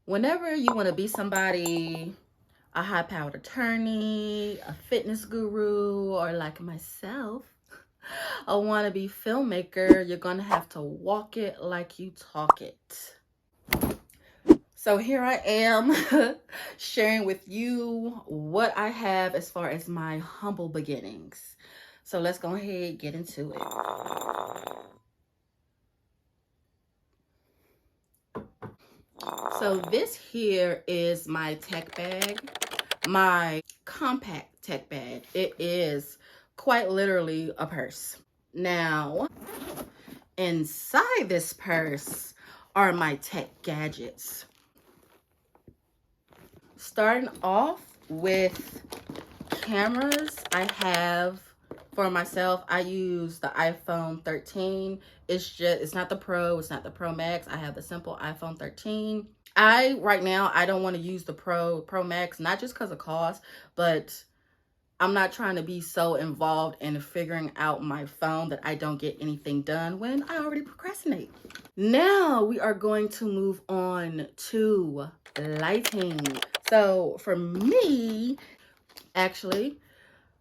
Whenever you want to be somebody, a high-powered attorney, a fitness guru, or like myself, a wannabe filmmaker, you're gonna have to walk it like you talk it. So here I am sharing with you what I have as far as my humble beginnings. So let's go ahead and get into it. So this here is my tech bag, my compact tech bag. It is quite literally a purse. Now, inside this purse are my tech gadgets. Starting off with cameras, I have for myself, I use the iPhone 13. It's not the Pro, it's not the Pro Max. I have the simple iPhone 13. Right now, I don't want to use the Pro Max, not just because of cost, but I'm not trying to be so involved in figuring out my phone that I don't get anything done when I already procrastinate. Now we are going to move on to lighting. So for me, actually,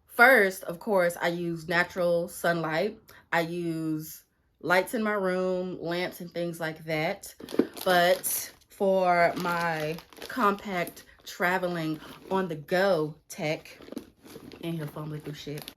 first, of course, I use natural sunlight. I use lights in my room, lamps and things like that. But for my compact traveling on the go tech, and he'll fumbling through shit.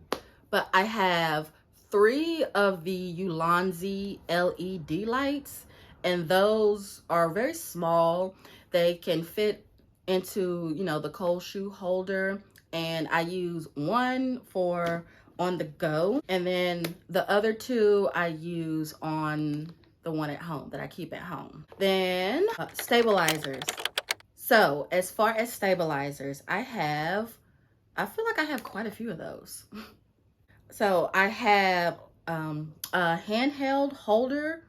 But I have 3 of the Ulanzi LED lights, and those are very small. They can fit into, you know, the cold shoe holder, and I use one for on the go, and then the other 2 I use on the one at home that I keep at home. Then stabilizers. So as far as stabilizers, I feel like I have quite a few of those. So I have a handheld holder,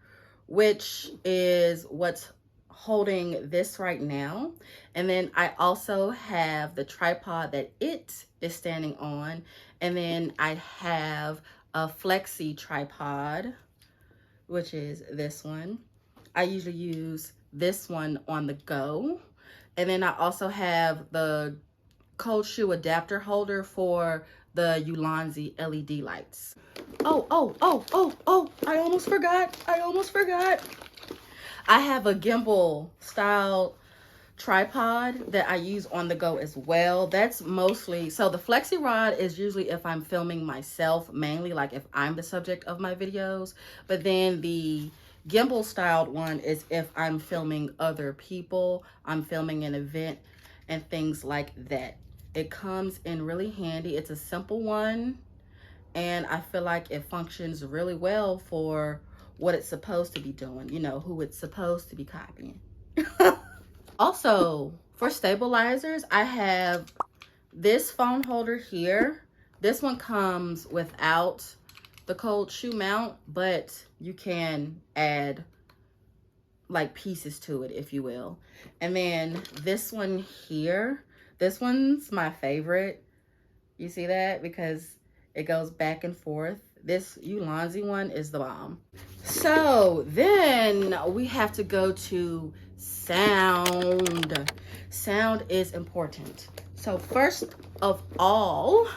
which is what's holding this right now. And then I also have the tripod that it is standing on. And then I have a flexi tripod, which is this one. I usually use this one on the go. And then I also have the cold shoe adapter holder for the Ulanzi LED lights. Oh, I almost forgot. I have a gimbal style tripod that I use on the go as well. That's mostly, so the flexi rod is usually if I'm filming myself, mainly like if I'm the subject of my videos. But then the gimbal styled one is if I'm filming other people, I'm filming an event and things like that. It comes in really handy. It's a simple one, and I feel like it functions really well for what it's supposed to be doing, you know, who it's supposed to be copying. Also, for stabilizers, I have this phone holder here. This one comes without the cold shoe mount, but you can add like pieces to it, if you will. And then this one here, this one's my favorite. You see that? Because it goes back and forth. This Ulanzi one is the bomb. So then we have to go to sound. Sound is important. So first of all,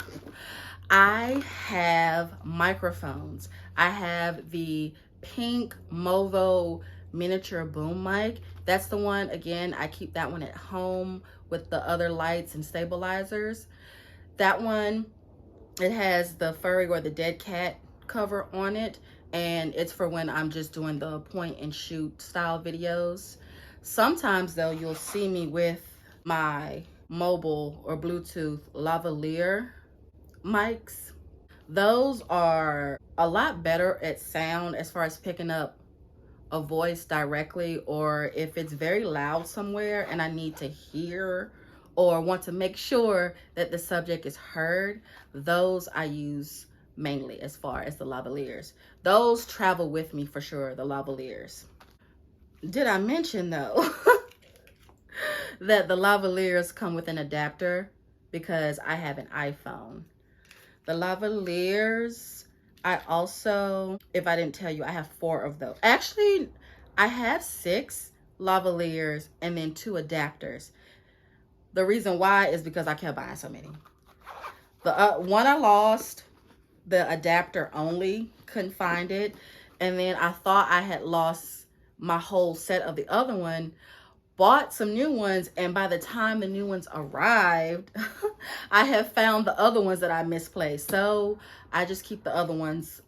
I have microphones. I have the pink Movo miniature boom mic. That's the one, again, I keep that one at home with the other lights and stabilizers. That one, it has the furry or the dead cat cover on it, and it's for when I'm just doing the point and shoot style videos. Sometimes though, you'll see me with my mobile or Bluetooth lavalier mics. Those are a lot better at sound as far as picking up a voice directly, or if it's very loud somewhere and I need to hear or want to make sure that the subject is heard, those I use mainly as far as the lavaliers. Those travel with me for sure, the lavaliers. Did I mention though that the lavaliers come with an adapter because I have an iPhone? The lavaliers, I also, if I didn't tell you, I have 4 of those. Actually, I have 6, lavaliers, and then 2 adapters. The reason why is because I kept buying so many. The one I lost, the adapter only, couldn't find it. And then I thought I had lost my whole set of the other one, bought some new ones, and by the time the new ones arrived, I have found the other ones that I misplaced. So I just keep the other ones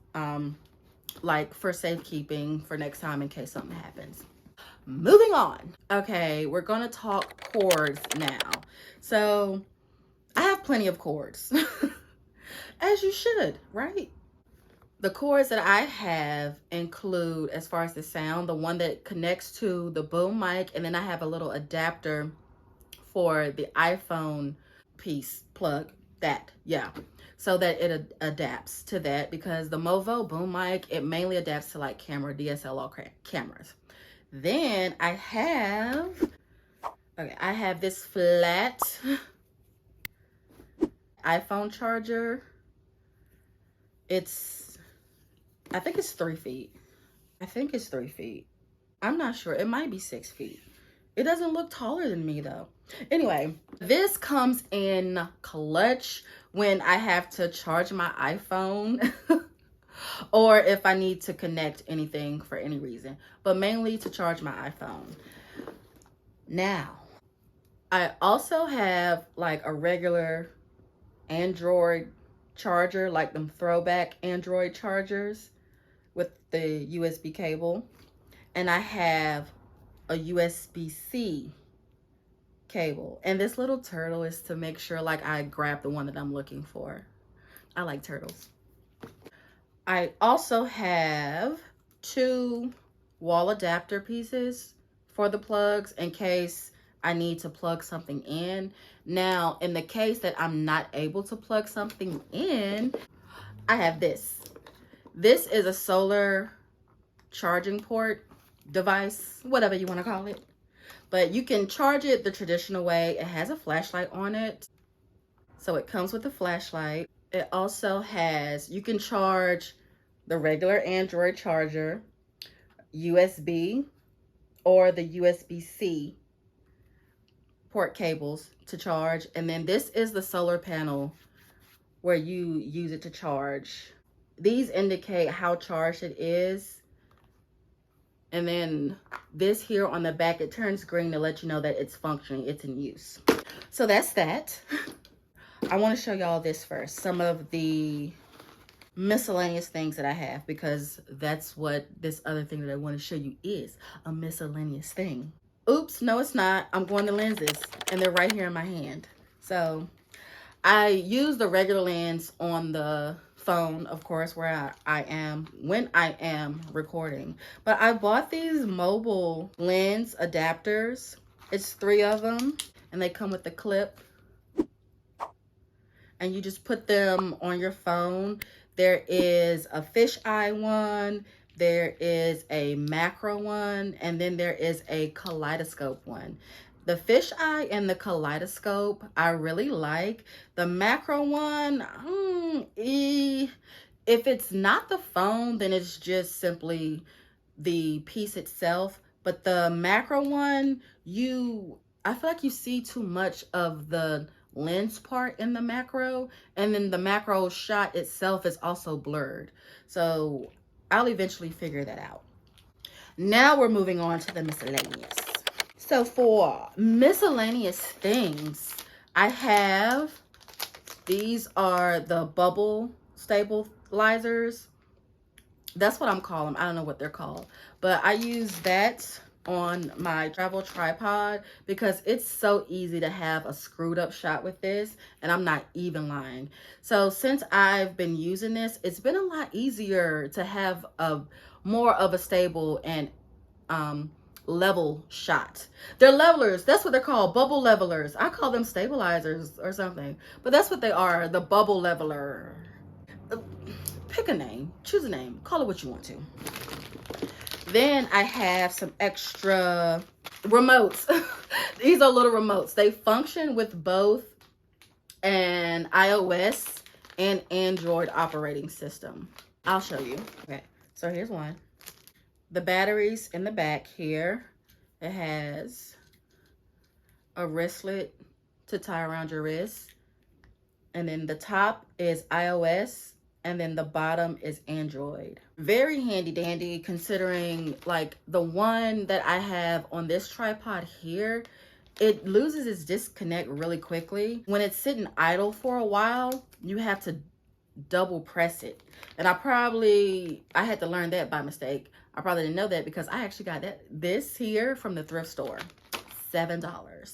like for safekeeping for next time in case something happens. Moving on. Okay, we're gonna talk cords now. So I have plenty of cords. As you should, right? The cords that I have include, as far as the sound, the one that connects to the boom mic, and then I have a little adapter for the iPhone piece plug, that, yeah, so that it adapts to that, because the Movo boom mic, it mainly adapts to like camera, DSLR cameras. Then I have, okay, I have this flat iPhone charger. I think it's 3 feet. I think it's 3 feet. I'm not sure. It might be 6 feet. It doesn't look taller than me though. Anyway, this comes in clutch when I have to charge my iPhone or if I need to connect anything for any reason, but mainly to charge my iPhone. Now, I also have like a regular Android charger, like them throwback Android chargers with the USB cable, and I have a USB-C cable, and this little turtle is to make sure like I grab the one that I'm looking for. I like turtles. I also have 2 wall adapter pieces for the plugs in case I need to plug something in. Now, in the case that I'm not able to plug something in, I have this. This is a solar charging port device, whatever you want to call it. But you can charge it the traditional way. It has a flashlight on it. So it comes with a flashlight. It also has, you can charge the regular Android charger, USB, or the USB-C port cables to charge. And then this is the solar panel where you use it to charge. These indicate how charged it is. And then this here on the back, it turns green to let you know that it's functioning, it's in use. So that's that. I want to show y'all this first. Some of the miscellaneous things that I have, because that's what this other thing that I want to show you is, a miscellaneous thing. Oops, no it's not. I'm going to lenses and they're right here in my hand. So I use the regular lens on the phone, of course, where I am when I am recording. But I bought these mobile lens adapters. It's 3 of them and they come with the clip. And you just put them on your phone. There is a fisheye one, there is a macro one, and then there is a kaleidoscope one. The fisheye and the kaleidoscope I really like. The macro one, if it's not the phone, then it's just simply the piece itself. But the macro one, I feel like you see too much of the lens part in the macro, and then the macro shot itself is also blurred. So I'll eventually figure that out. Now we're moving on to the miscellaneous. So for miscellaneous things, I have, these are the bubble stabilizers. That's what I'm calling them. I don't know what they're called, but I use that on my travel tripod because it's so easy to have a screwed up shot with this, and I'm not even lying. So since I've been using this, it's been a lot easier to have a more of a stable and level shot. They're levelers, that's what they're called, bubble levelers. I call them stabilizers or something, but that's what they are, the bubble leveler. Pick a name, choose a name, call it what you want to. Then I have some extra remotes. These are little remotes. They function with both an iOS and Android operating system. I'll show you. Okay, so here's one. The batteries in the back here. It has a wristlet to tie around your wrist. And then the top is iOS, and then the bottom is Android. Very handy dandy, considering like the one that I have on this tripod here, it loses its disconnect really quickly. When it's sitting idle for a while, you have to double press it. And I had to learn that by mistake. I probably didn't know that because I actually got this here from the thrift store. $7.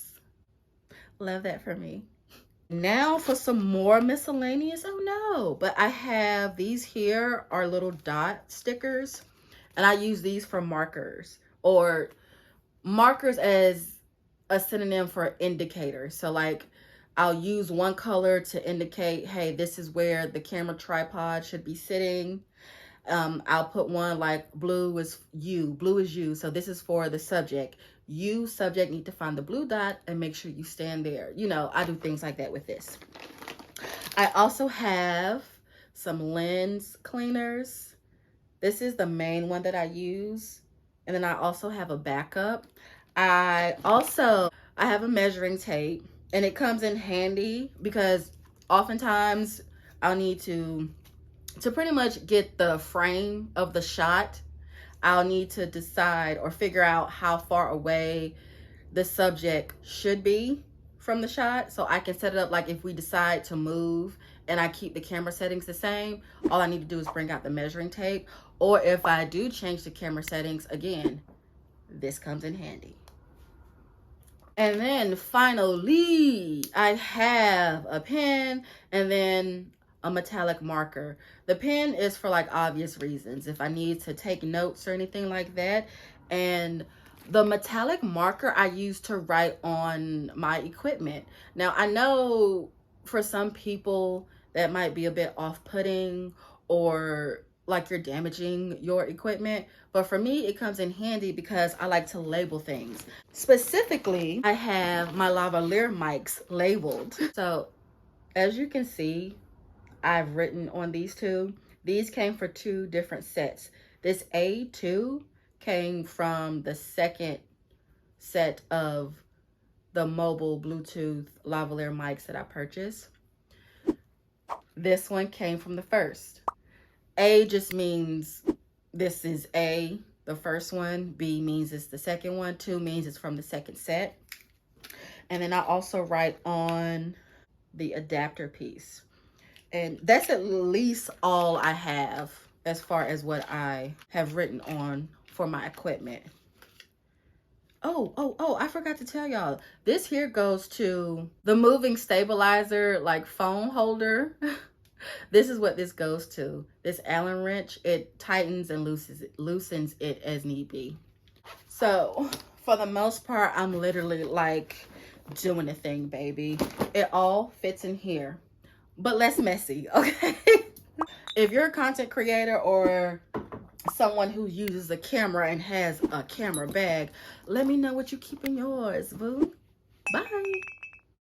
Love that for me. Now for some more miscellaneous. Oh no, but I have these here are little dot stickers, and I use these for markers, or markers as a synonym for indicator. So like I'll use one color to indicate, hey, this is where the camera tripod should be sitting. I'll put one like blue is you. So this is for the subject. You, subject, need to find the blue dot and make sure you stand there. You know, I do things like that with this. I also have some lens cleaners. This is the main one that I use. And then I also have a backup. I have a measuring tape, and it comes in handy because oftentimes I'll need to pretty much get the frame of the shot. I'll need to decide or figure out how far away the subject should be from the shot, so I can set it up like if we decide to move and I keep the camera settings the same, all I need to do is bring out the measuring tape. Or if I do change the camera settings, again, this comes in handy. And then finally, I have a pen and then a metallic marker. The pen is for like obvious reasons, if I need to take notes or anything like that. And the metallic marker I use to write on my equipment. Now I know for some people that might be a bit off-putting, or like you're damaging your equipment, but for me it comes in handy because I like to label things. Specifically, I have my lavalier mics labeled. So as you can see, I've written on these two. These came for 2 different sets. This A2 came from the second set of the mobile Bluetooth lavalier mics that I purchased. This one came from the first. A just means this is A, the first one. B means it's the second one. 2 means it's from the second set. And then I also write on the adapter piece. And that's at least all I have as far as what I have written on for my equipment. Oh, I forgot to tell y'all. This here goes to the moving stabilizer, like phone holder. This is what this goes to. This Allen wrench, it tightens and loosens it as need be. So for the most part, I'm literally like doing the thing, baby. It all fits in here, but less messy, okay? If you're a content creator or someone who uses a camera and has a camera bag, let me know what you keep in yours, boo. Bye.